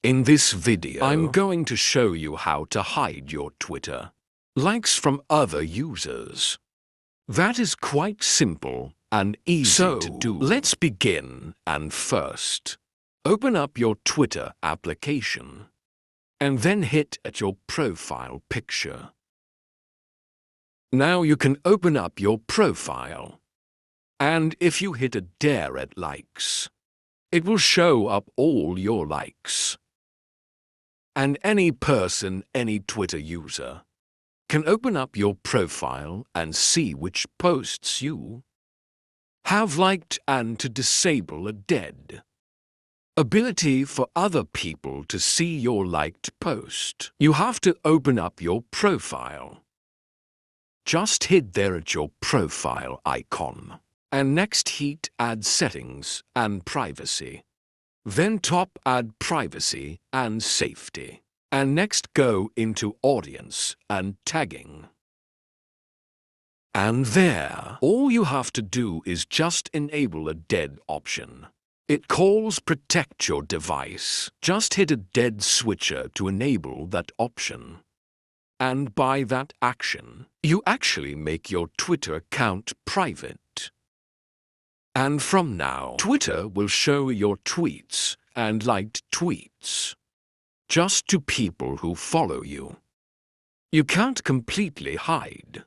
In this video, I'm going to show you how to hide your Twitter likes from other users. That is quite simple and easy to do. Let's begin, and first, open up your Twitter application and then hit at your profile picture. Now you can open up your profile, and if you hit a dare at likes, it will show up all your likes. And any person, any Twitter user, can open up your profile and see which posts you have liked and to disable a dead ability for other people to see your liked post. You have to open up your profile. Just hit there at your profile icon, and next hit Add Settings and Privacy. Then top Add Privacy and Safety, and next go into Audience and Tagging. And there, all you have to do is just enable a dead option. It calls Protect Your Device. Just hit a dead switcher to enable that option. And by that action, you actually make your Twitter account private. And from now, Twitter will show your tweets and liked tweets just to people who follow you. You can't completely hide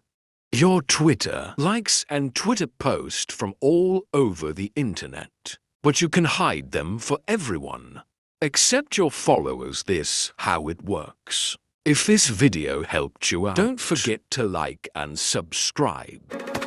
your Twitter likes and Twitter posts from all over the internet, but you can hide them for everyone except your followers. This how it works. If this video helped you out, don't forget to like and subscribe.